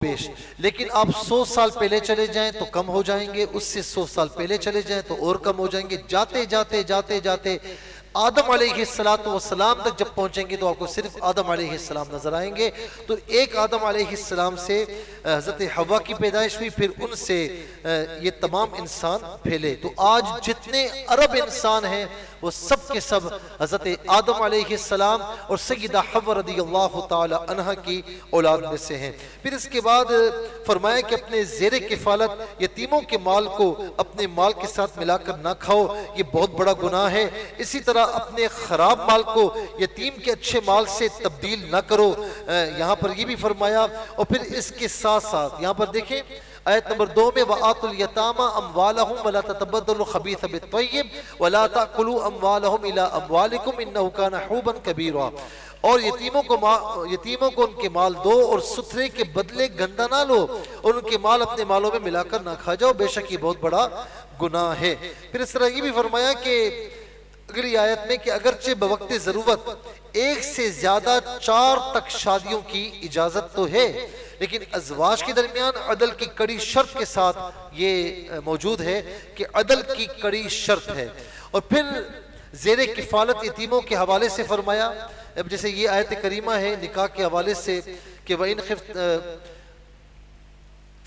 پیش، لیکن آپ 100 سال پہلے چلے جائیں تو کم ہو جائیں گے، اس سے 100 سال پہلے چلے جائیں تو اور کم ہو جائیں گے، جاتے جاتے جاتے جاتے آدم علیہ السلام تک جب پہنچیں گے تو آپ کو صرف آدم علیہ السلام نظر آئیں گے۔ تو ایک آدم علیہ السلام سے حضرت حوا کی پیدائش ہوئی، پھر ان سے یہ تمام انسان پھیلے۔ تو آج جتنے عرب انسان ہیں وہ سب کے سب حضرت آدم علیہ السلام اور سیدہ حوا رضی اللہ تعالی عنہ کی اولاد میں سے ہیں۔ پھر اس کے بعد فرمایا کہ اپنے زیر کفالت یتیموں کے مال کو اپنے مال کے ساتھ ملا کر نہ کھاؤ، یہ بہت بڑا گناہ ہے۔ اسی طرح اپنے خراب مال کو یتیم کے اچھے مال سے تبدیل نہ کرو، یہاں پر یہ بھی فرمایا۔ اور پھر اس کے ساتھ ساتھ یہاں پر دیکھیں آیت نمبر 2 میں وَآتُوا الْيَتَامَى أَمْوَالَهُمْ وَلَا تَتَبَدَّلُوا الْخَبِيثَ بِالطَّيِّبِ وَلَا تَأْكُلُوا أَمْوَالَهُمْ إِلَىٰ أَمْوَالِكُمْ إِنَّهُ كَانَ حُوبًا كَبِيرًا۔ اور یتیموں کو ان کے مال دو اور ستھرے کے بدلے گندہ نہ لو، اور ان کے مال اپنے مالوں میں ملا کر نہ کھا جاؤ، بے شک یہ بہت بڑا گناہ ہے۔ پھر اس طرح یہ بھی فرمایا کہ اگلی آیت میں کہ اگرچہ بوقت ضرورت ایک سے زیادہ 4 تک شادیوں کی اجازت تو ہے، لیکن ازواج کے درمیان عدل کی کڑی شرط کے ساتھ یہ موجود ہے کہ عدل کی کڑی شرط ہے۔ اور پھر زیر کفالت یتیموں کے حوالے سے فرمایا، اب جیسے یہ آیت کریمہ ہے نکاح کے حوالے سے کہ وَإِنْ خِفْتُمْ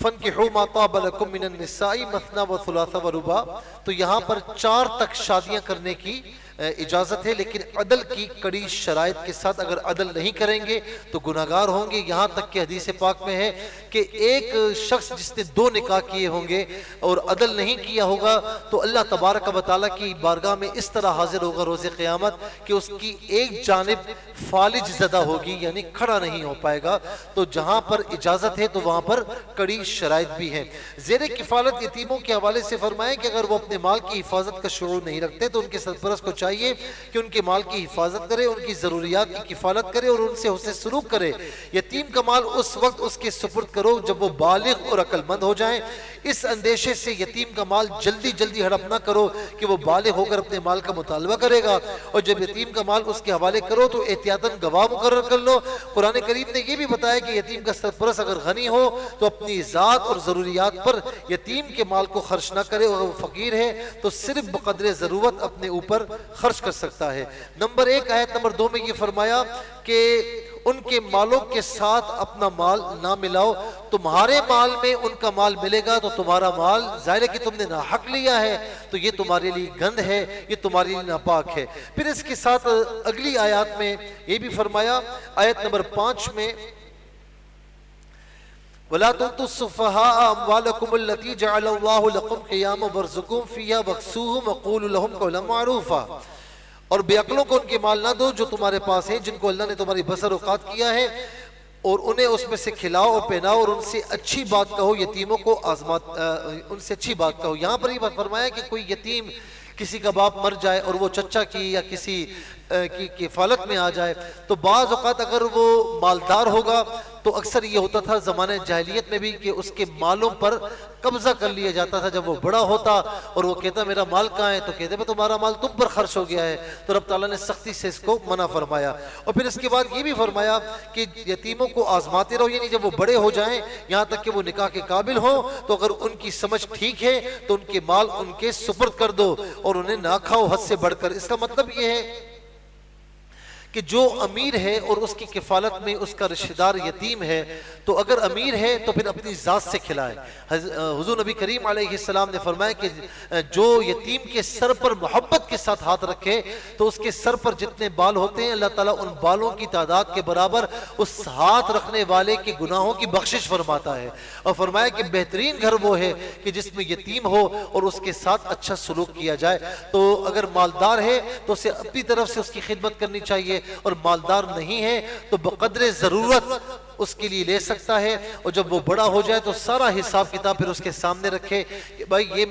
فَانْكِحُوا مَا طَابَ لَكُم مِّنَ النِّسَاءِ مَثْنَىٰ وَثُلَاثَ وَرُبَاعَ۔ تو یہاں پر 4 تک شادیاں کرنے کی اجازت ہے، لیکن عدل کی کڑی شرائط کے ساتھ۔ اگر عدل نہیں کریں گے تو گناہگار ہوں گے۔ یہاں تک کہ حدیث پاک میں ہے کہ ایک شخص جس نے 2 نکاح کیے ہوں گے اور عدل نہیں کیا ہوگا تو اللہ تبارک و تعالیٰ کی بارگاہ میں اس طرح حاضر ہوگا روز قیامت کہ اس کی ایک جانب فالج زدہ ہوگی، یعنی کھڑا نہیں ہو پائے گا۔ تو جہاں پر اجازت ہے تو وہاں پر کڑی شرائط بھی ہیں۔ زیر کفالت یتیموں کے حوالے سے فرمائیں کہ اگر وہ اپنے مال کی حفاظت کا شعور نہیں رکھتے تو ان کے سرپرست کو چاہیے کہ ان کے مال کی حفاظت کرے، ان کی ضروریات کی کفالت کرے اور ان سے حسن سلوک کرے۔ یتیم کا مال اس وقت اس کے سپرد کرو جب وہ بالغ اور عقل مند ہو جائیں۔ اس اندیشے سے یتیم کا مال جلدی جلدی ہڑپ نہ کرو کہ وہ بالغ ہو کر اپنے مال کا مطالبہ کرے گا، اور جب یتیم کا مال اس کے حوالے کرو تو احتیاطاً گواہ مقرر کر لو۔ قرآن کریم نے یہ بھی بتایا کہ یتیم کا سرپرست اگر غنی ہو تو اپنی ذات اور ضروریات پر یتیم کے مال کو خرچ نہ کرے، اور وہ فقیر ہے تو صرف بقدر ضرورت اپنے اوپر خرچ کر سکتا ہے۔ نمبر 1 آیت نمبر 2 میں یہ فرمایا کہ ان کے مالوں کے ساتھ اپنا مال نہ ملاؤ، تمہارے مال میں ان کا مال ملے گا تو تمہارا مال ظاہر ہے کہ تم نے ناحق لیا ہے تو یہ تمہارے لیے گند ہے، یہ تمہارے لیے ناپاک ہے۔ پھر اس کے ساتھ اگلی آیات میں یہ بھی فرمایا آیت نمبر 5 میں وَلَا تُؤْتُوا السُّفَهَاءَ أَمْوَالَكُمُ الَّتِي جَعَلَ اللَّهُ لَكُمْ قِيَامًا وَارْزُقُوهُمْ فِيهَا وَاكْسُوهُمْ وَقُولُوا لَهُمْ قَوْلًا مَّعْرُوفًا۔ اور بے عقلوں کو ان کے مال نہ دو جو تمہارے پاس ہیں، جن کو اللہ نے تمہاری بسر اوقات کیا ہے، اور انہیں اس میں سے کھلاؤ اور پہناؤ اور ان سے اچھی بات کہو، یتیموں کو ان سے اچھی بات کہو۔ یہاں پر یہ بات فرمایا کہ کوئی یتیم کسی کا باپ مر جائے اور وہ چچا کی یا کسی کی کفالت میں آ جائے تو بعض اوقات اگر وہ مالدار ہوگا تو اکثر یہ ہوتا تھا زمانہ جاہلیت میں بھی کہ اس کے مالوں پر قبضہ کر لیا جاتا تھا۔ جب وہ بڑا ہوتا اور وہ کہتا میرا مال کہاں ہے تو کہتے ہیں تمہارا مال تم پر خرچ ہو گیا ہے، تو رب تعالیٰ نے سختی سے اس کو منع فرمایا۔ اور پھر اس کے بعد یہ بھی فرمایا کہ یتیموں کو آزماتے رہو، یعنی جب وہ بڑے ہو جائیں یہاں تک کہ وہ نکاح کے قابل ہوں تو اگر ان کی سمجھ ٹھیک ہے تو ان کے مال ان کے سپرد کر دو اور انہیں نہ کھاؤ حد سے بڑھ کر۔ اس کا مطلب یہ ہے کہ جو امیر ہے اور اس کی کفالت میں اس کا رشتہ دار یتیم ہے تو اگر امیر ہے تو پھر اپنی ذات سے کھلائے۔ حضور نبی کریم علیہ السلام نے فرمایا کہ جو یتیم کے سر پر محبت کے ساتھ ہاتھ رکھے تو اس کے سر پر جتنے بال ہوتے ہیں اللہ تعالیٰ ان بالوں کی تعداد کے برابر اس ہاتھ رکھنے والے کے گناہوں کی بخشش فرماتا ہے۔ اور فرمایا کہ بہترین گھر وہ ہے کہ جس میں یتیم ہو اور اس کے ساتھ اچھا سلوک کیا جائے۔ تو اگر مالدار ہے تو اسے اپنی طرف سے اس کی خدمت کرنی چاہیے، اور مالدار نہیں ہے تو بقدر ضرورت اس کے لیے لے سکتا ہے، اور جب وہ بڑا ہو جائے تو سارا حساب کتاب پھر اس کے سامنے رکھے کہ بھائی یہ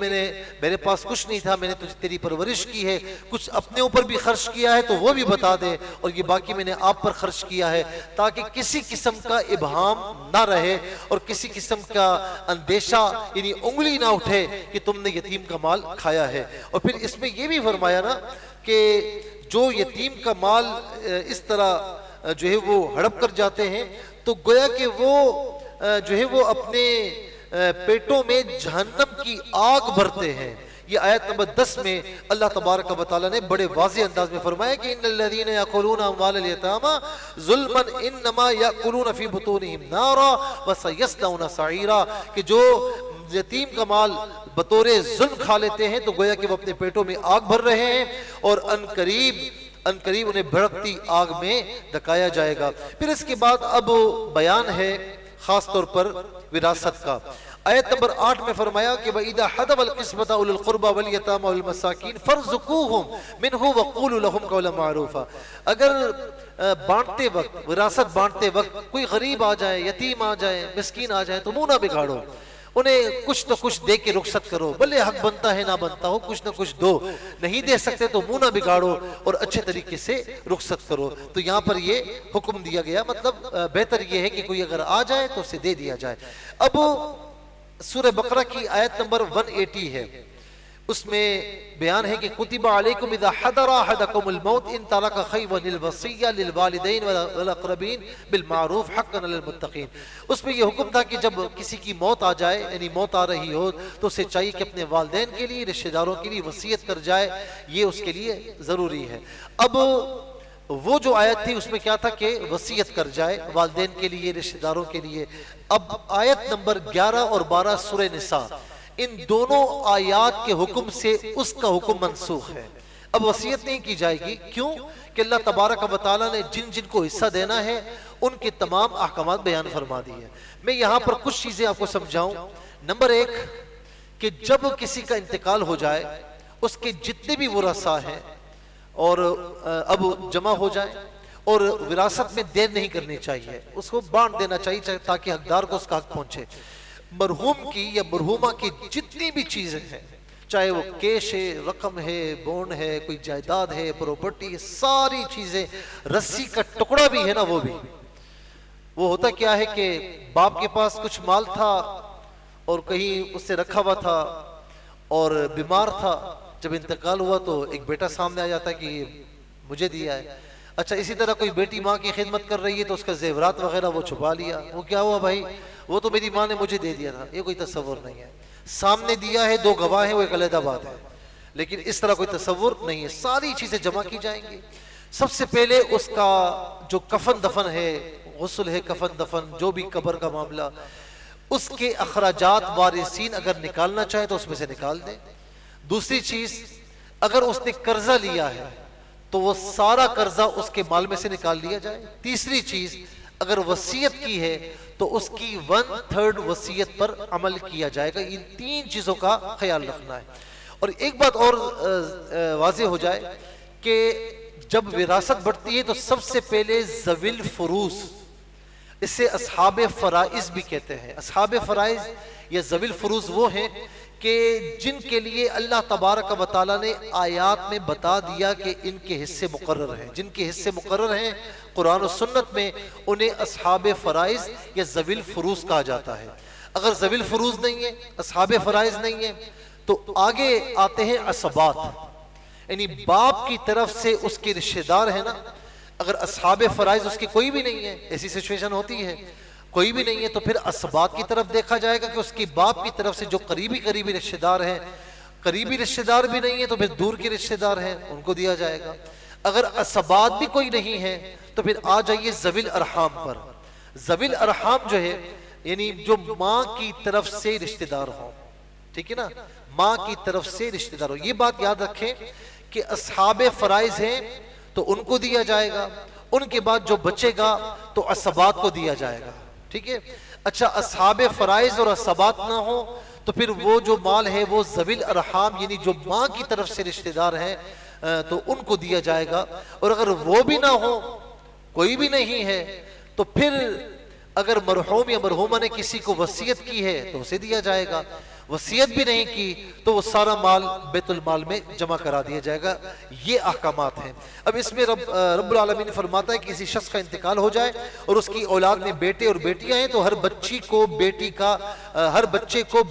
میرے پاس کچھ نہیں تھا، میں نے تیری پرورش کی ہے، کچھ اپنے اوپر بھی خرچ کیا ہے تو وہ بھی بتا دے، اور یہ باقی میں نے آپ پر خرچ کیا ہے، تاکہ کسی قسم کا ابہام نہ رہے اور کسی قسم کا اندیشہ یعنی انگلی نہ اٹھے کہ تم نے یتیم کا مال کھایا ہے۔ اور پھر اس میں یہ بھی فرمایا نا کہ جو یتیم کا مال اس طرح جو ہے وہ ہڑپ کر جاتے ہیں تو گویا کہ وہ جو ہے وہ اپنے پیٹوں میں جہنم کی آگ بھرتے ہیں۔ یہ آیت نمبر 10 میں اللہ تبارک و تعالیٰ نے بڑے واضح انداز میں فرمایا کہ ان الذین یاکلون اموال الیتامی ظلما انما یاکلون فی بطونہم نارا وسیصلون سعیرا، کہ جو یتیم کا مال بطور ظلم کھا لیتے ہیں تو گویا کہ وہ اپنے پیٹوں میں آگ بھر رہے ہیں، اور ان قریب انہیں بھڑکتی آگ میں دکایا جائے گا۔ پھر اس کے بعد اب بیان ہے خاص طور پر وراثت کا۔ آیت نمبر 8 میں فرمایا کہ وَإِذَا حَضَرَ الْقِسْمَةَ أُولُو الْقُرْبَى وَالْيَتَامَى وَالْمَسَاكِينَ فَارْزُقُوهُمْ مِنْهُ وَقُولُوا لَهُمْ قَوْلًا مَعْرُوفًا۔ اگر بانٹتے وقت، وراثت بانٹتے وقت کوئی غریب آ جائے، یتیم آ جائے، مسکین آ جائے تو منہ نہ بگاڑو، انہیں کچھ نہ کچھ دے کے رخصت کرو، بھلے حق بنتا ہے نہ بنتا ہو، کچھ نہ کچھ دو، نہیں دے سکتے تو منہ نہ بگاڑو اور اچھے طریقے سے رخصت کرو۔ تو یہاں پر یہ حکم دیا گیا، مطلب بہتر یہ ہے کہ کوئی اگر آ جائے تو اسے دے دیا جائے۔ اب سورہ بقرہ کی آیت نمبر 180 ہے، اس میں بیان ہے کہ کتب علیکم اذا حضر احدکم الموت ان ترک خیرا الوصیہ للوالدین والاقربین بالمعروف حقا علی المتقین۔ اس میں یہ حکم تھا کہ جب کسی کی موت آ جائے، یعنی موت آ رہی ہو، تو اسے چاہیے کہ اپنے والدین کے لیے، رشتہ داروں کے لیے وصیت کر جائے، یہ اس کے لیے ضروری ہے۔ اب وہ جو آیت تھی اس میں کیا تھا کہ وصیت کر جائے والدین کے لیے، رشتہ داروں کے لیے۔ اب آیت نمبر 11 اور 12 سورہ نساء، ان دونوں آیات کے حکم سے اس کا حکم منسوخ ہے۔ اب وصیت نہیں کی جائے گی، کیوں کہ اللہ تبارک و تعالیٰ نے جن جن کو حصہ دینا ہے ان کے تمام احکامات بیان فرما دی ہیں۔ میں یہاں پر کچھ چیزیں آپ کو سمجھاؤں۔ نمبر 1 کہ جب کسی کا انتقال ہو جائے، اس کے جتنے بھی ورثاء ہیں اور اب جمع ہو جائے، اور وراثت میں دیر نہیں کرنی چاہیے، اس کو بانٹ دینا چاہیے تاکہ حقدار کو اس کا حق پہنچے۔ مرحوم کی یا مرحومہ کی جتنی بھی چیزیں ہیں، چاہے وہ کیش ہے، رقم ہے، بون ہے، کوئی جائیداد ہے، پروپرٹی ہے، ساری چیزیں، رسی کا ٹکڑا بھی ہے نا، وہ بھی۔ وہ ہوتا کیا ہے کہ باپ کے پاس کچھ مال تھا اور کہیں اس سے رکھا ہوا تھا اور بیمار تھا، جب انتقال ہوا تو ایک بیٹا سامنے آ جاتا ہے کہ یہ مجھے دیا ہے۔ اچھا اسی طرح کوئی بیٹی ماں کی خدمت کر رہی ہے تو اس کا زیورات وغیرہ وہ چھپا لیا، وہ کیا ہوا بھائی، وہ تو میری ماں نے مجھے دے دیا تھا۔ یہ کوئی تصور نہیں ہے، سامنے دیا ہے، 2 گواہ ہیں، وہ ایک علیحدہ بات ہے، لیکن اس طرح کوئی تصور نہیں ہے۔ ساری چیزیں جمع کی جائیں گی۔ سب سے پہلے اس کا جو کفن دفن ہے، غسل ہے، کفن دفن، جو بھی قبر کا معاملہ، اس کے اخراجات وارثین اگر نکالنا چاہیں تو اس میں سے نکال دیں۔ دوسری چیز، اگر اس نے قرضہ لیا ہے تو وہ سارا قرضہ اس کے مال میں سے نکال لیا جائے۔ تیسری چیز، اگر وصیت کی ہے تو اس کی 1/3 وصیت پر عمل کیا جائے گا۔ ان 3 چیزوں کا خیال رکھنا ہے۔ اور ایک بات اور واضح ہو جائے کہ جب وراثت بڑھتی ہے تو سب سے پہلے ذوی الفروض، اسے اصحاب فرائض بھی کہتے ہیں۔ اصحاب فرائض یا ذوی الفروض وہ ہیں کہ جن کے لیے اللہ تبارک و تعالیٰ نے آیات میں بتا دیا کہ ان کے حصے مقرر ہیں، جن کے حصے مقرر ہیں قرآن و سنت میں، انہیں اصحاب فرائض یا ذوی الفروض کہا جاتا ہے۔ اگر ذوی الفروض نہیں ہے، اصحاب فرائض نہیں ہے، تو آگے آتے ہیں عصبات، یعنی باپ کی طرف سے اس کے رشتہ دار ہیں نا۔ اگر اصحاب فرائض اس کی کوئی بھی نہیں ہے، ایسی سچویشن ہوتی ہے، کوئی بھی نہیں ہے، تو پھر اسبات کی طرف دیکھا جائے گا کہ اس کی باپ کی طرف سے جو قریبی رشتہ دار ہیں، قریبی رشتہ دار بھی نہیں ہے تو پھر دور کے رشتہ دار ہیں، ان کو دیا جائے گا۔ اگر اسبات بھی کوئی نہیں ہے تو پھر آ جائیے ذوی الارحام پر۔ ذوی الارحام جو ہے یعنی جو ماں کی طرف سے رشتہ دار ہوں، ٹھیک ہے نا، ماں کی طرف سے رشتہ دار ہوں۔ یہ بات یاد رکھیں کہ اصحاب فرائض ہیں تو ان کو دیا جائے گا، ان کے بعد جو بچے گا تو اسبات کو دیا جائے گا، ٹھیک ہے۔ اچھا اصحاب فرائض اور اسبات نہ ہو تو پھر وہ جو مال ہے وہ ذوی الارحام یعنی جو ماں کی طرف سے رشتہ دار ہیں تو ان کو دیا جائے گا۔ اور اگر وہ بھی نہ ہو، کوئی بھی نہیں ہے، تو پھر اگر مرحوم یا مرحومہ نے کسی کو وصیت کی ہے تو اسے دیا جائے گا، وصیت بھی نہیں کی تو وہ سارا مال بیت المال میں جمع کرا دیا جائے گا۔ یہ احکامات ہیں۔ اب اس میں رب العالمین فرماتا ہے کہ کسی شخص کا انتقال ہو جائے اور اس کی اولاد میں بیٹے اور بیٹیاں ہیں تو ہر بچے کو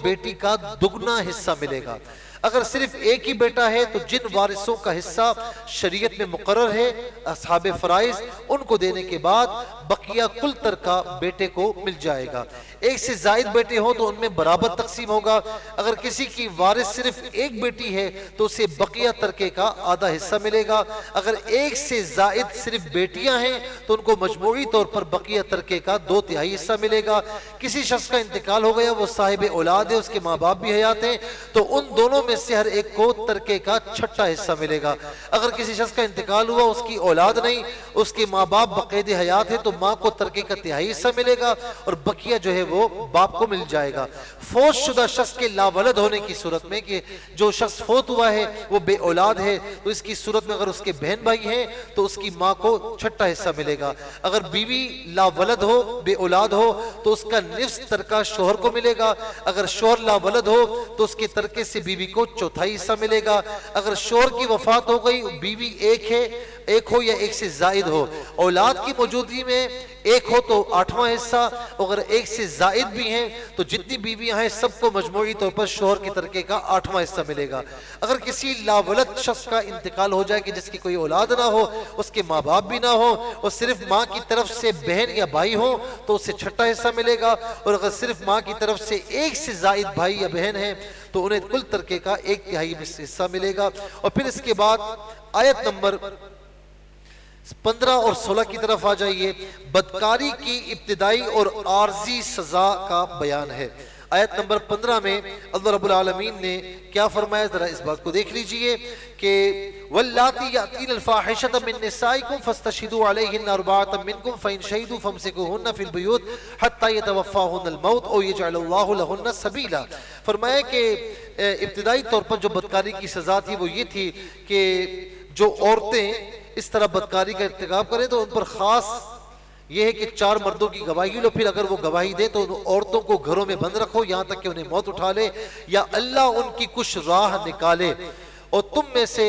بیٹی کا دگنا حصہ ملے گا۔ اگر صرف ایک ہی بیٹا ہے تو جن وارثوں کا حصہ شریعت میں مقرر ہے اصحاب فرائض ان کو دینے کے بعد بقیہ کل ترکہ بیٹے کو مل جائے گا۔ ایک سے زائد بیٹے ہوں تو ان میں برابر تقسیم ہوگا۔ اگر کسی کی وارث صرف ایک بیٹی ہے تو اسے بقیہ ترکے کا آدھا حصہ ملے گا۔ اگر ایک سے زائد صرف بیٹیاں ہیں تو ان کو مجموعی طور پر بقیہ ترکے کا 2/3 حصہ ملے گا۔ کسی شخص کا انتقال ہو گیا، وہ صاحب اولاد ہے، اس کے ماں باپ بھی حیات ہیں، تو ان دونوں میں سے ہر ایک کو ترکے کا 6واں حصہ ملے گا۔ اگر کسی شخص کا انتقال ہوا، اس کی اولاد نہیں، اس کے ماں باپ بقید حیات ہے، تو ماں کو ترکے کا 1/3 حصہ ملے گا اور بقیہ جو ہے وہ باپ کو مل جائے گا۔ فوت شدہ شخص کے لاولد ہونے کی صورت میں، کہ جو شخص فوت ہوا ہے وہ بے اولاد ہے، تو اس کی صورت میں اگر اس کے بہن بھائی ہیں تو اس کی ماں کو 6واں حصہ ملے گا۔ اگر بیوی لاولد ہو، بے اولاد ہو، تو اس کا نصف ترکہ شوہر کو ملے گا۔ اگر شوہر لاولد ہو تو اس کے ترکے سے بیوی کو 4واں حصہ ملے گا۔ اگر شوہر کی وفات ہو گئی، بیوی ایک ہو یا ایک سے زائد ہو، اولاد کی موجودگی میں ایک ہو تو 8واں حصہ، اگر ایک سے زائد بھی ہیں تو جتنی بیویاں ہیں سب کو مجموعی طور پر شوہر کی ترکے کا 8واں حصہ ملے گا۔ اگر کسی لاولد شخص کا انتقال ہو جائے کہ جس کی کوئی اولاد نہ ہو، اس کے ماں باپ بھی نہ ہو، اور صرف ماں کی طرف سے بہن یا بھائی ہو تو اسے 6واں حصہ ملے گا، اور اگر صرف ماں کی طرف سے ایک سے زائد بھائی یا بہن ہیں تو انہیں کل ترکے کا 1/3 حصہ ملے گا۔ اور پھر اس کے بعد آیت نمبر 15 اور 16 کی طرف آ جائیے۔ بدکاری کی ابتدائی اور عارضی سزا کا بیان ہے۔ آیت نمبر 15 میں اللہ رب العالمین نے کیا فرمایا، ذرا اس بات کو دیکھ لیجئے کہ وَاللَّاتِي يَأْتِينَ الْفَاحِشَةَ مِن نِّسَائِكُمْ فَاسْتَشْهِدُوا عَلَيْهِنَّ أَرْبَعَةً مِّنكُمْ فَإِنْ شَهِدُوا فَامْسِكُوهُنَّ فِي الْبُيُوتِ حَتَّى يَتَوَفَّاهُنَّ الْمَوْتُ أَوْ يَجْعَلَ اللَّهُ لَهُنَّ سَبِيلًا۔ فرمایا کہ ابتدائی طور پر جو بدکاری کی سزا تھی وہ یہ تھی کہ جو عورتیں اس طرح بدکاری کا ارتکاب کریں تو ان پر خاص یہ ہے کہ 4 مردوں کی گواہی لو، پھر اگر وہ گواہی دے تو ان عورتوں کو گھروں میں بند رکھو یہاں تک کہ انہیں موت اٹھا لے یا اللہ ان کی کچھ راہ نکالے، اور تم میں سے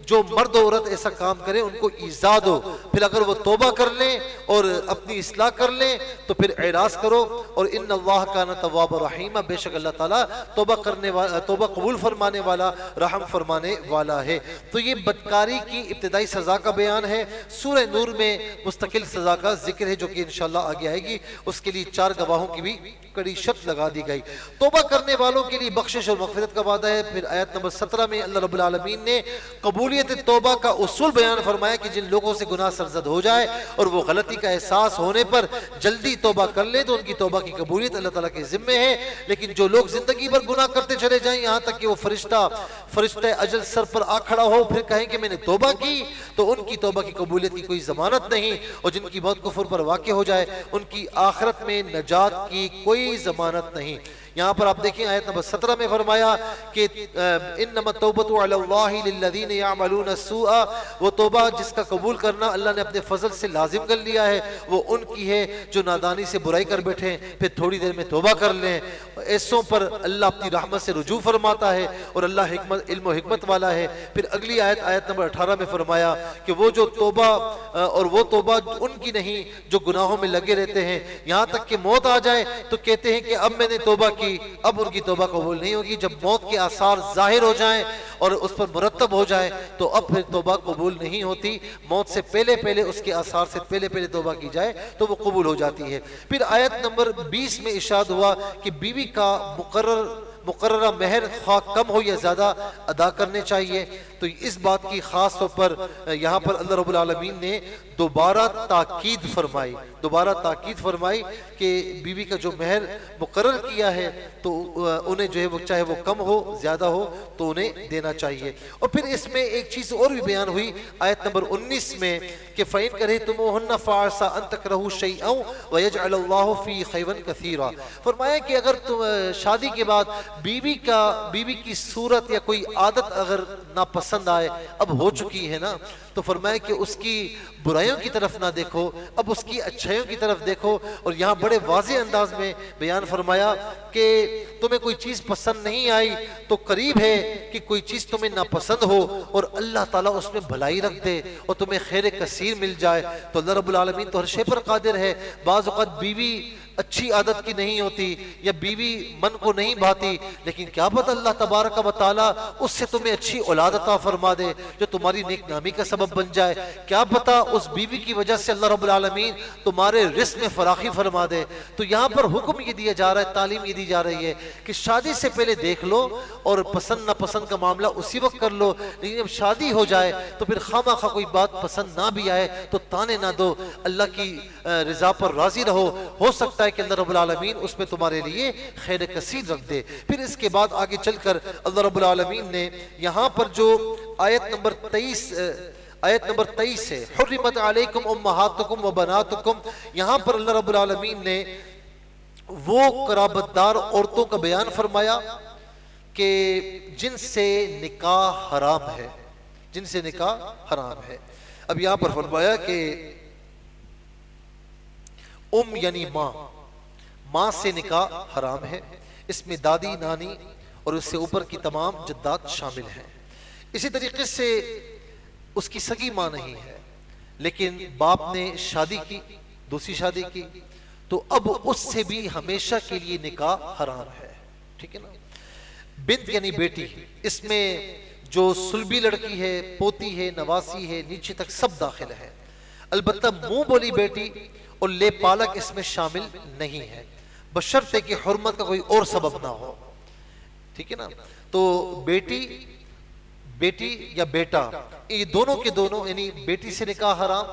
جو مرد و عورت ایسا کام کریں ان کو ایذا دو، پھر اگر وہ توبہ کر لیں اور اپنی اصلاح کر لیں تو پھر اعراض کرو، اور ان اللہ کان تواب رحیم، بے شک اللہ تعالیٰ توبہ قبول فرمانے والا، رحم فرمانے والا ہے۔ تو یہ بدکاری کی ابتدائی سزا کا بیان ہے۔ سورہ نور میں مستقل سزا کا ذکر ہے جو کہ انشاءاللہ آگے آئے گی، اس کے لیے 4 گواہوں کی بھی کڑی شرط لگا دی گئی۔ توبہ کرنے والوں کے لیے بخشش اور مغفرت کا وعدہ ہے۔ پھر آیت نمبر 17 میں اللہ رب العالمین نے قبولیت توبہ کا اصول بیان فرمایا کہ جن لوگوں سے گناہ سرزد ہو جائے اور وہ غلطی کا احساس ہونے پر جلدی توبہ کر لیں تو ان کی توبہ کی قبولیت اللہ تعالیٰ کے ذمے ہے، لیکن جو لوگ زندگی بھر گناہ کرتے چلے جائیں یہاں تک کہ وہ فرشتہ اجل سر پر آ کھڑا ہو پھر کہیں کہ میں نے توبہ کی، تو ان کی توبہ کی قبولیت کی کوئی ضمانت نہیں، اور جن کی موت کفر پر واقع ہو جائے ان کی آخرت میں نجات کی کوئی ضمانت نہیں۔ یہاں پر آپ دیکھیں آیت نمبر 17 میں فرمایا کہ انما التوبۃ علی اللہ للذین یعملون السوء، وہ توبہ جس کا قبول کرنا اللہ نے اپنے فضل سے لازم کر لیا ہے وہ ان کی ہے جو نادانی سے برائی کر بیٹھیں پھر تھوڑی دیر میں توبہ کر لیں، ایسوں پر اللہ اپنی رحمت سے رجوع فرماتا ہے اور اللہ علم و حکمت والا ہے۔ پھر اگلی آیت نمبر 18 میں فرمایا کہ وہ جو توبہ اور وہ توبہ ان کی نہیں جو گناہوں میں لگے رہتے ہیں یہاں تک کہ موت آ جائے تو کہتے ہیں کہ اب میں نے توبہ کی، اب ان کی توبہ قبول نہیں ہوگی۔ جب موت کے آثار ظاہر ہو جائیں اور اس پر مرتب ہو جائے تو اب پھر توبہ قبول نہیں ہوتی، موت سے پہلے اس کے آثار سے پہلے توبہ کی جائے تو وہ قبول ہو جاتی ہے۔ پھر آیت نمبر 20 میں ارشاد ہوا کہ بیوی کا مقررہ مہر خواہ کم ہو یا زیادہ ادا کرنے چاہیے، تو اس بات کی خاص طور پر یہاں پر اللہ رب العالمین نے دوبارہ تاکید فرمائی کہ بیوی کا جو مہر مقرر کیا ہے تو انہیں جو ہے وہ چاہے وہ کم ہو زیادہ ہو تو انہیں دینا چاہیے۔ اور پھر اس میں ایک چیز اور بھی بیان ہوئی آیت نمبر 19 میں کہ فَإِن كَرِهْتُمُوهُنَّ فَعَسَىٰ أَن تَكْرَهُوا شَيْئًا وَيَجْعَلَ اللَّهُ فِيهِ خَيْرًا كَثِيرًا۔ فرمایا کہ اگر تم شادی کے بعد بیوی کی صورت یا کوئی عادت اگر ناپسند آئے، اب ہو چکی ہے نا، تو فرمایا کہ اس کی برائیوں کی طرف نہ دیکھو، اب اس کی اچھائیوں کی طرف دیکھو۔ اور یہاں بڑے واضح انداز میں بیان فرمایا کہ تمہیں کوئی چیز پسند نہیں آئی تو قریب ہے کہ کوئی چیز تمہیں ناپسند ہو اور اللہ تعالیٰ اس میں بھلائی رکھ دے اور تمہیں خیر کثیر مل جائے۔ تو اللہ رب العالمین تو ہر شے پر قادر ہے۔ بعض اوقات بیوی اچھی عادت کی نہیں ہوتی یا بیوی من کو نہیں بھاتی، لیکن کیا پتہ اللہ تبارک و تعالیٰ اس سے تمہیں اچھی اولاد عطا فرما دے جو تمہاری نیک نامی کا سبب بن جائے۔ کیا پتہ اس بیوی کی وجہ سے اللہ رب العالمین تمہارے رزق میں فراخی فرما دے۔ تو یہاں پر حکم یہ دیا جا رہا ہے، تعلیم یہ دی جا رہی ہے کہ شادی سے پہلے دیکھ لو اور پسند ناپسند کا معاملہ اسی وقت کر لو، لیکن جب شادی ہو جائے تو پھر خواہ کوئی بات پسند نہ بھی آئے تو تانے نہ دو، اللہ کی رضا پر راضی رہو، ہو سکتا ہے کہ اللہ رب العالمین اس میں تمہارے لیے خیر کثیر رکھ دے۔ پھر اس کے بعد آگے چل کر اللہ رب العالمین نے یہاں پر جو آیت نمبر 23 ہے، حرمت علیکم امہاتکم و بناتکم، یہاں پر اللہ رب العالمین نے وہ قرابت دار عورتوں کا بیان فرمایا کہ جن سے نکاح حرام ہے، جن سے نکاح حرام ہے۔ اب یہاں پر فرمایا کہ یعنی ماں سے نکاح حرام ہے، اس میں دادی، نانی اور اس سے اوپر کی تمام جدات شامل ہیں۔ اسی طریقے سے اس کی سگی ماں نہیں ہے لیکن باپ نے شادی کی، دوسری شادی کی، تو اب اس سے بھی ہمیشہ کے لیے نکاح حرام ہے، ٹھیک ہے نا۔ بنت یعنی بیٹی، اس میں جو سلبی لڑکی ہے، پوتی ہے، نواسی ہے، نیچے تک سب داخل ہے۔ البتہ منہ بولی بیٹی اور لے پالک اس میں شامل نہیں ہے، بشرطے کہ حرمت کا کوئی اور سبب نہ ہو، ٹھیک ہے نا۔ تو بیٹی یا بیٹا، یہ دونوں کے دونوں، یعنی بیٹی سے نکاح حرام،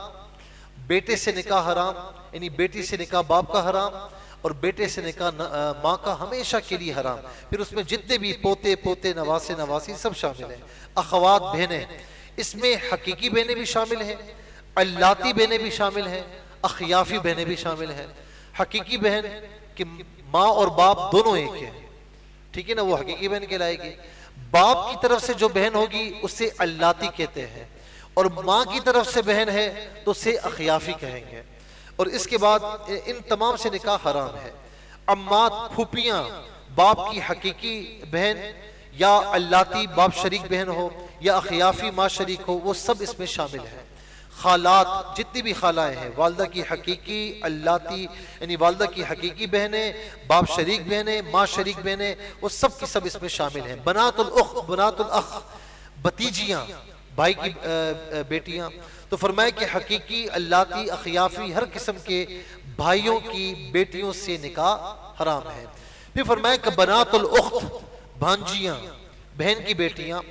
بیٹے سے نکاح حرام، یعنی بیٹی سے نکاح باپ کا حرام اور بیٹے سے نکاح ماں کا ہمیشہ کے لیے حرام۔ پھر اس میں جتنے بھی پوتے نواسے نواسی سب شامل ہیں۔ اخوات بہنیں، اس میں حقیقی بہنیں بھی شامل ہیں، علاتی بہنیں بھی شامل ہیں، اخیافی بہنیں بھی شامل ہیں۔ حقیقی بہن کہ ماں اور باپ دونوں ایک ہیں، ٹھیک ہے نا، وہ حقیقی بہن کہلائے گی۔ باپ کی طرف سے جو بہن ہوگی اسے علاتی کہتے ہیں، اور ماں کی طرف سے بہن ہے تو اسے اخیافی کہیں گے۔ اور اس کے بعد ان تمام سے نکاح حرام ہے۔ عمات، پھوپیاں، باپ کی حقیقی بہن یا علاتی باپ شریک بہن ہو یا اخیافی ماں شریک ہو، وہ سب اس میں شامل ہیں۔ خالات، جتنی بھی خالائیں ہیں، والدہ کی حقیقی، علاتی یعنی والدہ کی حقیقی بہنیں، باپ شریک بہنیں، ماں شریک بہنیں، وہ سب کی سب اس میں شامل ہیں۔ بنات الاخ، بتیجیاں، بھائی کی بیٹیاں، تو فرمایا کہ حقیقی، علاتی، اخیافی ہر قسم کے بھائیوں کی بیٹیوں سے نکاح حرام ہے۔ پھر فرمایا کہ بنات الاخت، بھانجیاں، بہن کی بیٹیاں،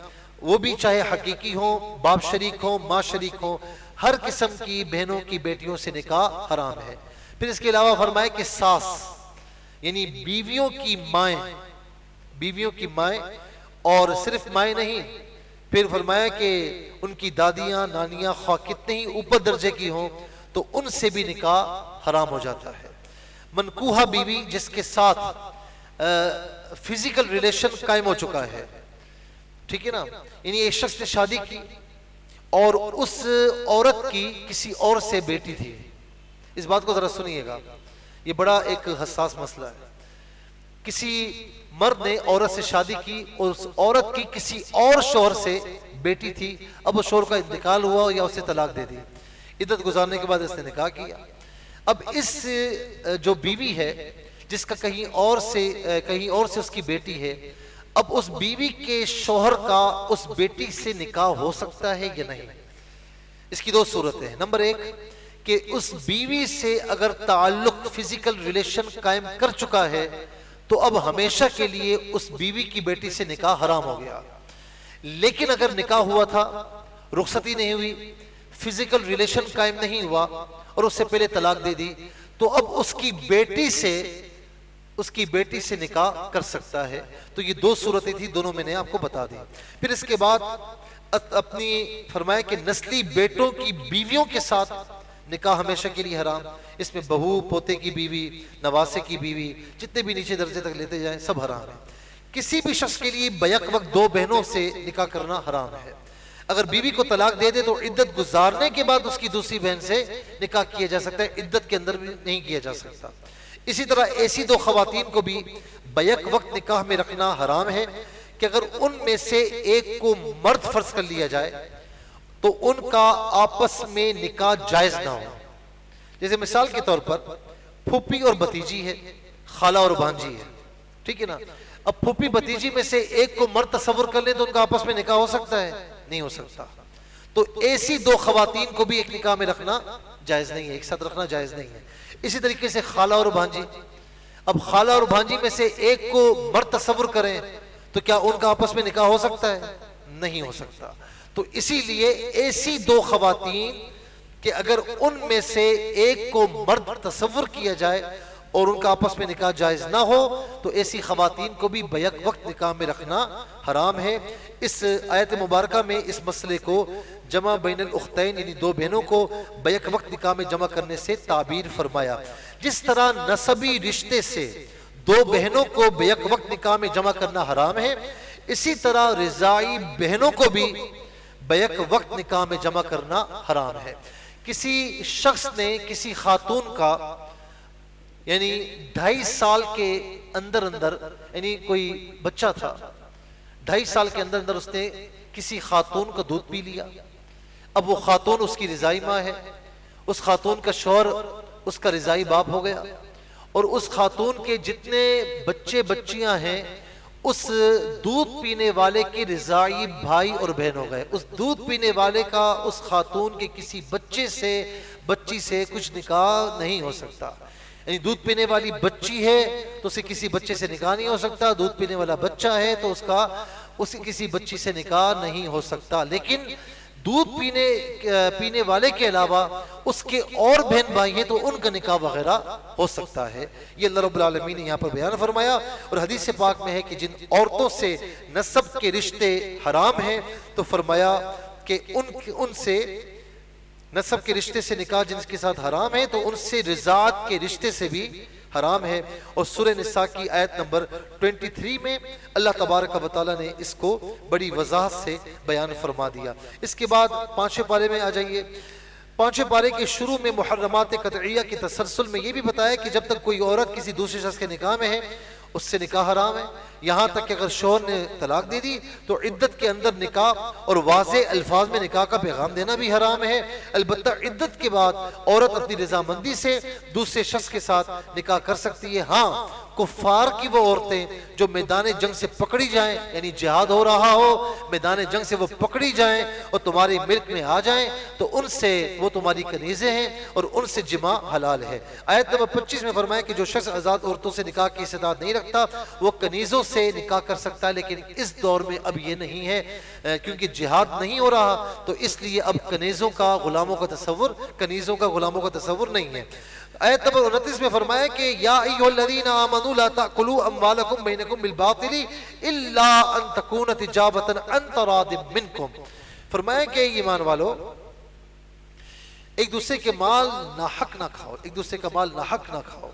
وہ بھی چاہے حقیقی ہوں، باپ شریک ہوں، ماں شریک ہوں، ہر قسم کی بہنوں کی بیٹیوں سے نکاح حرام ہے۔ پھر اس کے علاوہ فرمایا کہ ساس یعنی بیویوں کی مائیں اور صرف مائیں نہیں، پھر فرمایا کہ ان کی دادیاں، نانیاں خواہ کتنے ہی اوپر درجے کی ہوں تو ان سے بھی نکاح حرام ہو جاتا ہے۔ منکوحہ بیوی، جس کے ساتھ فزیکل ریلیشن قائم ہو چکا ہے، ٹھیک ہے نا، یعنی ایک شخص نے شادی کی اور اس عورت کی کسی اور سے بیٹی تھی۔ اس بات کو ذرا سنیے گا، یہ بڑا ایک حساس مسئلہ ہے۔ کسی مرد نے عورت سے شادی کی اور اس عورت کی کسی اور شوہر سے بیٹی تھی، اب اس شوہر کا انتقال ہوا یا اسے طلاق دے دی، عدت گزارنے کے بعد اس نے نکاح کیا۔ اب اس جو بیوی ہے جس کا کہیں اور سے اس کی بیٹی ہے، اب اس بیوی کے شوہر کا اس بیٹی سے نکاح ہو سکتا ہے یا نہیں؟ اس کی دو صورتیں ہیں۔ نمبر ایک کہ اس بیوی سے اگر تعلق، فزیکل ریلیشن قائم کر چکا ہے تو اب ہمیشہ کے لیے اس بیوی کی بیٹی سے نکاح حرام ہو گیا۔ لیکن اگر نکاح ہوا تھا، رخصتی نہیں ہوئی، فزیکل ریلیشن قائم نہیں ہوا اور اس سے پہلے طلاق دے دی، تو اب اس کی بیٹی سے نکاح کر سکتا ہے۔ تو یہ دو صورتیں تھی، دونوں میں نے آپ کو بتا دی۔ پھر اس کے بعد اپنی فرمایا کہ نسلی بیٹوں کی بیویوں کے ساتھ نکاح ہمیشہ کے لیے حرام، اس میں بہو، پوتے کی بیوی، نواسے کی بیوی، جتنے بھی نیچے درجے تک لیتے جائیں سب حرام ہے۔ کسی بھی شخص کے لیے بیک وقت دو بہنوں سے نکاح کرنا حرام ہے۔ اگر بیوی کو طلاق دے دے تو عدت گزارنے کے بعد اس کی دوسری بہن سے نکاح کیا جا سکتا ہے، عدت کے اندر بھی نہیں کیا جا سکتا۔ اسی طرح ایسی دو خواتین کو بھی بیک وقت نکاح میں رکھنا حرام ہے کہ اگر ان میں سے ایک کو مرد فرض کر لیا جائے تو ان کا آپس میں نکاح جائز نہ ہو۔ جیسے مثال کے طور پر پھوپھی اور بھتیجی ہے، خالہ اور بھانجی ہے، ٹھیک ہے نا؟ اب پھوپھی بھتیجی میں سے ایک کو مرد تصور کر لیں تو ان کا آپس میں نکاح ہو سکتا ہے؟ نہیں ہو سکتا۔ تو ایسی دو خواتین کو بھی ایک نکاح میں رکھنا جائز نہیں ہے، ایک ساتھ رکھنا جائز نہیں ہے۔ اسی طریقے سے خالہ اور بھانجی، اب خالہ اور بھانجی میں سے ایک کو مرد تصور کریں تو کیا ان کا آپس میں نکاح ہو سکتا ہے؟ نہیں ہو سکتا۔ تو اسی لیے ایسی دو خواتین کہ اگر ان میں سے ایک کو مرد تصور کیا جائے اور ان کا آپس میں نکاح جائز نہ ہو تو ایسی خواتین کو بھی بیک وقت نکاح میں رکھنا حرام ہے۔ اس آیت مبارکہ میں اس مسئلے کو جمع بین الاختین یعنی دو بہنوں کو بیک وقت نکاح میں جمع کرنے سے تعبیر فرمایا۔ جس طرح نسبی رشتے سے دو بہنوں کو بیک وقت نکاح میں جمع کرنا حرام ہے، اسی طرح رضاعی بہنوں کو بھی بیک وقت نکاح میں جمع کرنا حرام ہے۔ کسی شخص نے کسی خاتون کا یعنی 2.5 سال کے اندر یعنی کوئی بچہ تھا، 2.5 سال کے اندر اس نے کسی خاتون کا دودھ پی لیا۔ اب وہ خاتون اس کی رضائی ماں ہے، اس خاتون کا شوہر اس کا رضائی باپ ہو گیا، اور اس خاتون کے جتنے بچے بچیاں ہیں اس دودھ پینے والے کے رضائی بھائی اور بہن ہو گئے۔ اس دودھ پینے والے کا اس خاتون کے کسی بچی سے کچھ نکاح نہیں ہو سکتا۔ یعنی دودھ پینے والی بچی ہے تو اسے کسی بچے سے نکاح نہیں ہو سکتا، دودھ پینے والا بچہ ہے تو اسے کسی بچی سے نکاح نہیں ہو سکتا۔ لیکن دودھ پینے والے کے علاوہ اس کے اور بہن بھائی ہیں تو ان کا نکاح وغیرہ ہو سکتا ہے۔ یہ اللہ رب العالمین نے یہاں پر بیان فرمایا، اور حدیث پاک میں ہے کہ جن عورتوں سے نسب کے رشتے حرام ہیں تو فرمایا کہ ان سے نسب کے رشتے سے نکاح جن کے ساتھ حرام ہے تو ان سے رضاعت کے رشتے سے بھی حرام ہے۔ اور سورہ نساء کی آیت نمبر 23 میں اللہ تبارک و تعالیٰ نے اس کو بڑی وضاحت سے بیان فرما دیا۔ اس کے بعد 5ویں پارے میں آ جائیے۔ 5ویں پارے کے شروع میں محرمات قطعیہ کی تسلسل میں یہ بھی بتایا کہ جب تک کوئی عورت کسی دوسرے شخص کے نکاح میں ہے اس سے نکاح حرام ہے، یہاں تک کہ اگر شوہر نے طلاق دے دی تو عدت کے اندر نکاح اور واضح الفاظ میں نکاح کا پیغام دینا بھی حرام ہے۔ البتہ عدت کے بعد عورت اپنی رضامندی سے دوسرے شخص کے ساتھ نکاح کر سکتی ہے۔ ہاں، کفار کی وہ عورتیں جو میدان جنگ سے پکڑی جائیں، یعنی جہاد ہو رہا ہو، میدان جنگ سے وہ پکڑی جائیں اور تمہاری ملک میں آ جائیں تو ان سے وہ تمہاری کنیزیں ہیں اور ان سے جماع حلال ہے۔ آیت نمبر 25 میں فرمایا کہ جو شخص آزاد عورتوں سے نکاح کی استطاعت نہیں رکھتا وہ کنیزوں سے نکاح کر سکتا ہے، لیکن اس دور میں اب یہ نہیں ہے کیونکہ جہاد نہیں ہو رہا تو اس لیے اب کنیزوں کا غلاموں کا تصور نہیں ہے۔ آیت نمبر 29 میں فرمایا کہ یا ایھا الذین آمنوا لا تأکلوا اموالکم بینکم بالباطل الا ان تکون تجارۃ عن تراض منکم۔ فرمایا کہ ایمان والو ایک دوسرے کے مال ناحق نہ کھاؤ، ایک دوسرے کا مال ناحق نہ کھاؤ،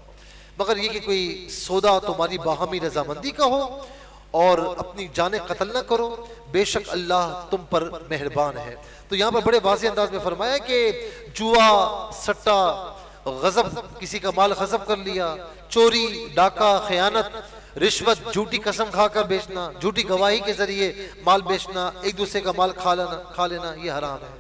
مگر یہ کہ کوئی سودا تمہاری باہمی رضامندی کا ہو، اور اپنی جانیں قتل نہ کرو، بے شک اللہ تم پر مہربان ہے۔ تو یہاں پر بڑے واضح انداز میں فرمایا کہ جوا، سٹا، غضب، کسی کا مال غصب کر لیا، چوری، ڈاکہ، خیانت، رشوت، جھوٹی قسم کھا کر بیچنا، جھوٹی گواہی کے ذریعے مال بیچنا، ایک دوسرے کا مال کھا لینا یہ حرام ہے۔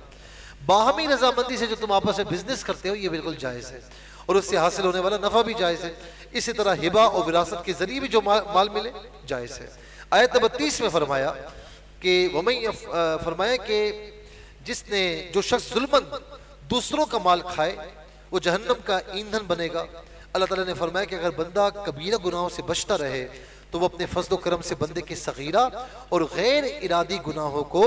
باہمی رضامندی سے جو تم آپس میں بزنس کرتے ہو یہ بالکل جائز ہے، اور اس سے حاصل ہونے والا نفع بھی جائز ہے۔ اسی طرح ہبہ اور وراثت کے ذریعے بھی جو مال ملے جائز ہے۔ آیت نمبر 30 میں فرمایا کہ جو شخص ظلماً دوسروں کا مال کھائے وہ جہنم کا ایندھن بنے گا۔ اللہ تعالیٰ نے فرمایا کہ اگر بندہ کبیرہ گناہوں سے بچتا رہے تو وہ اپنے فضل و کرم سے بندے کے صغیرہ اور غیر ارادی گناہوں کو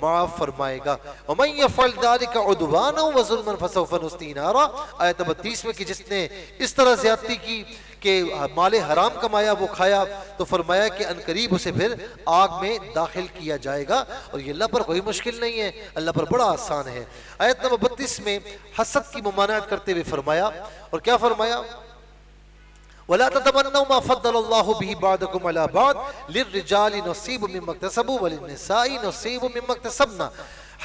معاف فرمائے گا۔ وَمَنْ يَفْعَلْ ذَلِكَ عُدْوَانًا وَظُلْمًا فَسَوْفَ نُصْلِيهِ نَارًا۔ آیت نمبر 30 میں کہ جس نے اس طرح زیادتی کی کہ مال حرام کمایا وہ کھایا تو فرمایا کہ عنقریب اسے پھر آگ میں داخل کیا جائے گا، اور یہ اللہ پر کوئی مشکل نہیں ہے، اللہ پر بڑا آسان ہے۔ آیت نمبر 32 میں حسد کی ممانعت کرتے ہوئے فرمایا، اور کیا فرمایا؟ وَلَا تَتَمَنَّوْا مَا فَضَّلَ اللَّهُ بِهِ بَعْضَكُمْ عَلَى بَعْضٍ لِلرِّجَالِ نَصِيبٌ مِّمَّا اكْتَسَبُوا وَلِلنِّسَاءِ نَصِيبٌ مِّمَّا اكْتَسَبْنَا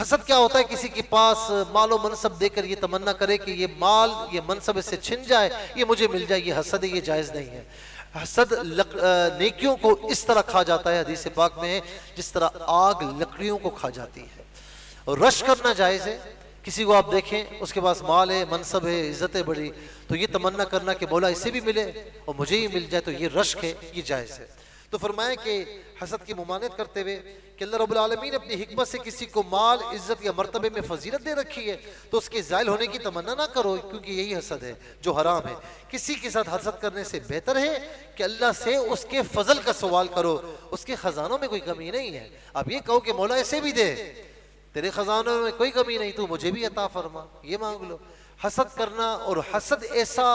حسد کیا ہوتا ہے؟ کسی کے پاس مال و منصب دے کر یہ تمنا کرے کہ یہ مال یہ منصب اس سے چھن جائے، یہ مجھے مل جائے، یہ حسد ہے، یہ جائز نہیں ہے۔ حسد نیکیوں کو اس طرح کھا جاتا ہے، حدیث پاک میں ہے جس طرح آگ لکڑیوں کو کھا جاتی ہے۔ اور رش کرنا جائز ہے۔ کسی کو آپ دیکھیں اس کے پاس مال ہے، منصب ہے، عزت ہے بڑی، تو یہ تمنا کرنا کہ مولا اسے بھی ملے اور مجھے ہی مل جائے، تو یہ رشک ہے، یہ جائز ہے۔ تو فرمایا کہ حسد کی ممانعت کرتے ہوئے کہ اللہ رب العالمین نے اپنی حکمت سے کسی کو مال، عزت یا مرتبے میں فضیلت دے رکھی ہے، تو اس کے زائل ہونے کی تمنا نہ کرو، کیونکہ یہی حسد ہے جو حرام ہے۔ کسی کے ساتھ حسد کرنے سے بہتر ہے کہ اللہ سے اس کے فضل کا سوال کرو، اس کے خزانوں میں کوئی کمی نہیں ہے۔ اب یہ کہو کہ مولا اسے بھی دے، تیرے خزانوں میں کوئی کمی نہیں، تو مجھے بھی عطا فرما، یہ مانگ لو۔ حسد کرنا، اور حسد ایسا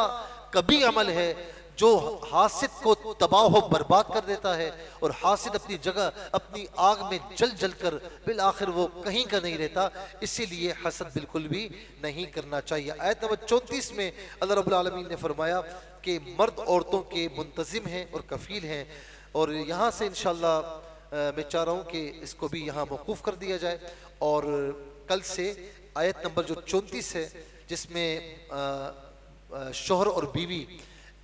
کبھی عمل ہے جو حاسد کو تباہ و برباد کر دیتا ہے، اور حاسد اپنی جگہ اپنی آگ میں جل جل کر بالآخر وہ کہیں کا نہیں رہتا، اسی لیے حسد بالکل بھی نہیں کرنا چاہیے۔ آیت نمبر 34 میں اللہ رب العالمین نے فرمایا کہ مرد عورتوں کے منتظم ہیں اور کفیل ہیں، اور یہاں سے انشاءاللہ میں چاہ رہا ہوں کہ اس کو بھی یہاں موقوف کر دیا جائے، اور کل سے آیت نمبر جو 34 ہے جس میں شوہر اور بیوی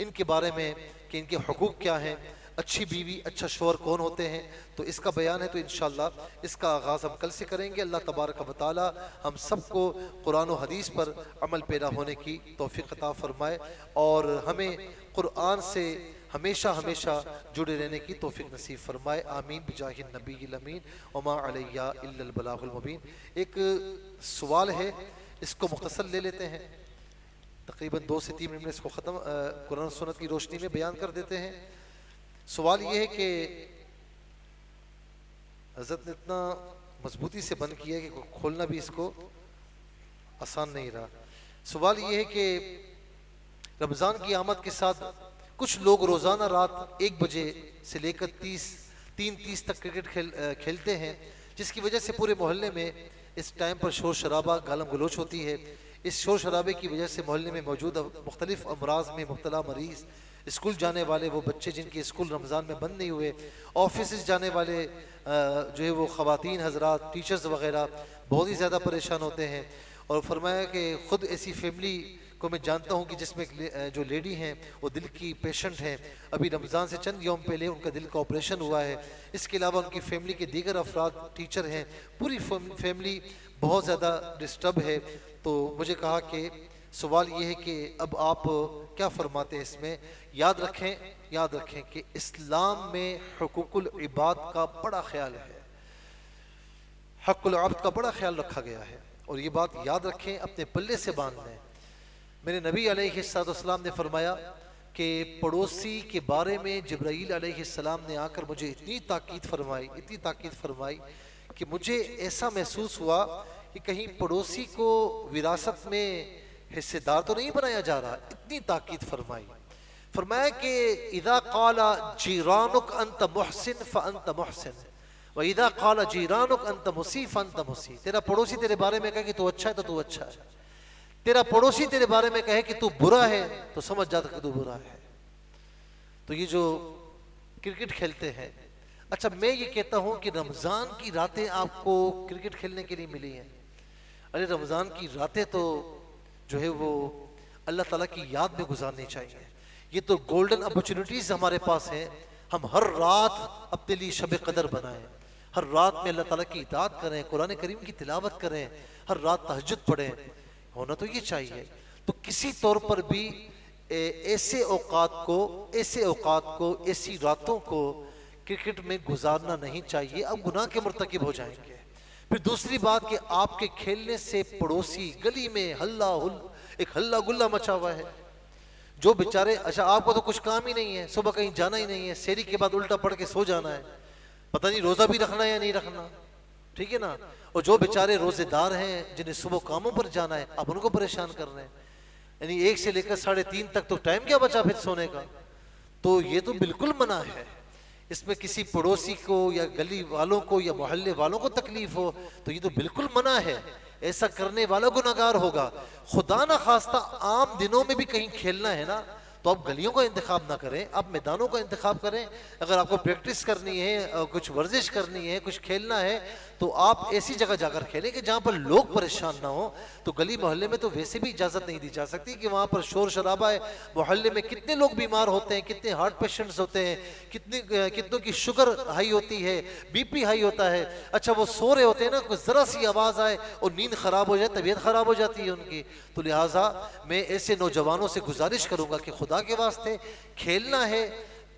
ان کے بارے میں کہ ان کے حقوق کیا ہیں، اچھی بیوی اچھا شوہر کون ہوتے ہیں، تو اس کا بیان ہے، تو انشاءاللہ اس کا آغاز ہم کل سے کریں گے۔ اللہ تبارک و تعالی ہم سب کو قرآن و حدیث پر عمل پیرا ہونے کی توفیق عطا فرمائے، اور ہمیں قرآن سے ہمیشہ ہمیشہ جڑے رہنے کی توفیق نصیب فرمائے، آمین بجاہ النبی الامین وما علیہ الا البلاغ المبین۔ ایک سوال ہے، اس کو مختصر لے لیتے ہیں، تقریباً 2 سے 3 منٹ میں اس کو ختم قرآن و سنت کی روشنی میں بیان کر دیتے ہیں۔ سوال یہ ہے کہ حضرت نے اتنا مضبوطی سے بند کیا کہ کھولنا بھی اس کو آسان نہیں رہا۔ سوال یہ ہے کہ رمضان کی آمد کے ساتھ کچھ لوگ روزانہ رات 1 بجے سے لے کر 3:30 تک کرکٹ کھیلتے ہیں، جس کی وجہ سے پورے محلے میں اس ٹائم پر شور شرابہ گالم گلوچ ہوتی ہے۔ اس شور شرابے کی وجہ سے محلے میں موجود مختلف امراض میں مبتلا مریض، اسکول جانے والے وہ بچے جن کے اسکول رمضان میں بند نہیں ہوئے، آفیسز جانے والے جو ہے وہ خواتین حضرات، ٹیچرز وغیرہ بہت ہی زیادہ پریشان ہوتے ہیں۔ اور فرمایا کہ خود ایسی فیملی کو میں جانتا ہوں کہ جس میں جو لیڈی ہیں وہ دل کی پیشنٹ ہیں، ابھی رمضان سے چند یوم پہلے ان کا دل کا آپریشن ہوا ہے۔ اس کے علاوہ ان کی فیملی کے دیگر افراد ٹیچر ہیں، پوری فیملی بہت زیادہ ڈسٹرب ہے۔ تو مجھے کہا کہ سوال یہ ہے کہ اب آپ کیا فرماتے ہیں اس میں؟ یاد رکھیں کہ اسلام میں حقوق العباد کا بڑا خیال ہے، حق العبد کا بڑا خیال رکھا گیا ہے، اور یہ بات یاد رکھیں، اپنے پلے سے باندھ لیں۔ میرے نبی علیہ السلام نے فرمایا کہ پڑوسی کے بارے میں جبرائیل علیہ السلام نے آ کر مجھے اتنی تاکید فرمائی کہ مجھے ایسا محسوس ہوا کہ کہیں پڑوسی کو وراثت میں حصے دار تو نہیں بنایا جا رہا، اتنی تاکید فرمایا کہ اذا قال جیرانک انت محسن فانت محسن واذا قال جیرانک انت مسیء فانت مسیء۔ تیرا پڑوسی تیرے بارے میں کہے کہ تو اچھا ہے تو تو اچھا ہے، تیرا پڑوسی تیرے بارے میں کہے کہ تو برا ہے تو سمجھ جاتا کہ تو برا ہے۔ تو یہ جو کرکٹ کھیلتے ہیں، اچھا میں یہ کہتا ہوں کہ رمضان کی راتیں آپ کو کرکٹ کھیلنے کے لیے ملی ہیں، ارے رمضان کی راتیں تو جو ہے وہ اللہ تعالیٰ کی یاد میں گزارنی چاہیے۔ یہ تو گولڈن اپرچونٹیز ہمارے پاس ہیں، ہم ہر رات اپنے لیے شب قدر بنائیں، ہر رات میں اللہ تعالیٰ کی اطاعت کریں، قرآن کریم کی تلاوت کریں، ہر رات تہجد پڑھیں، ہونا تو یہ چاہیے۔ تو کسی طور پر بھی ایسے اوقات کو ایسی راتوں کو کرکٹ میں گزارنا نہیں چاہیے، اب گناہ کے مرتکب ہو جائیں گے۔ پھر دوسری بات کہ آپ کے کھیلنے سے پڑوسی گلی میں ایک ہلہ گلہ مچا ہوا ہے، جو بیچارے اچھا آپ کو تو کچھ کام ہی نہیں ہے، صبح کہیں جانا ہی نہیں ہے، سحری کے بعد الٹا پڑھ کے سو جانا ہے، پتہ نہیں روزہ بھی رکھنا ہے یا نہیں رکھنا، ٹھیک ہے نا، اور جو بیچارے روزے دار ہیں جنہیں صبح کاموں پر جانا ہے آپ ان کو پریشان کر رہے ہیں، یعنی 1 سے لے کر 3:30 تک تو ٹائم کیا بچا پھر سونے کا، تو یہ تو بالکل منع ہے۔ اس میں کسی پڑوسی کو یا گلی والوں کو یا محلے والوں کو تکلیف ہو تو یہ تو بالکل منع ہے، ایسا کرنے والا گناہگار ہوگا۔ خدا نہ خواستہ عام دنوں میں بھی کہیں کھیلنا ہے نا تو تو آپ گلیوں کا انتخاب نہ کریں، آپ میدانوں کا انتخاب کریں۔ اگر آپ کو پریکٹس کرنی ہے، کچھ ورزش کرنی ہے، کچھ کھیلنا ہے، تو آپ ایسی جگہ جا کر کھیلیں کہ جہاں پر لوگ پریشان نہ ہوں۔ تو گلی محلے میں تو ویسے بھی اجازت نہیں دی جا سکتی کہ وہاں پر شور شرابہ ہے۔ محلے میں کتنے لوگ بیمار ہوتے ہیں، کتنے ہارٹ پیشنٹس ہوتے ہیں، کتنوں کی شوگر ہائی ہوتی ہے، بی پی ہائی ہوتا ہے۔ اچھا وہ سو رہے ہوتے ہیں نا، کوئی ذرا سی آواز آئے اور نیند خراب ہو جائے، طبیعت خراب ہو جاتی ہے ان کی۔ تو لہٰذا میں ایسے نوجوانوں سے گزارش کروں گا کہ خدا کے واسطے کھیلنا ہے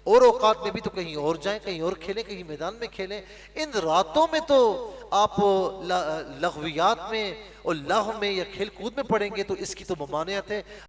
اور اوقات میں بھی تو کہیں اور جائیں، کہیں اور کھیلیں، کہیں میدان میں کھیلیں۔ ان راتوں میں تو آپ لغویات میں اور لہو میں یا کھیل کود میں پڑیں گے تو اس کی تو ممانعت ہے۔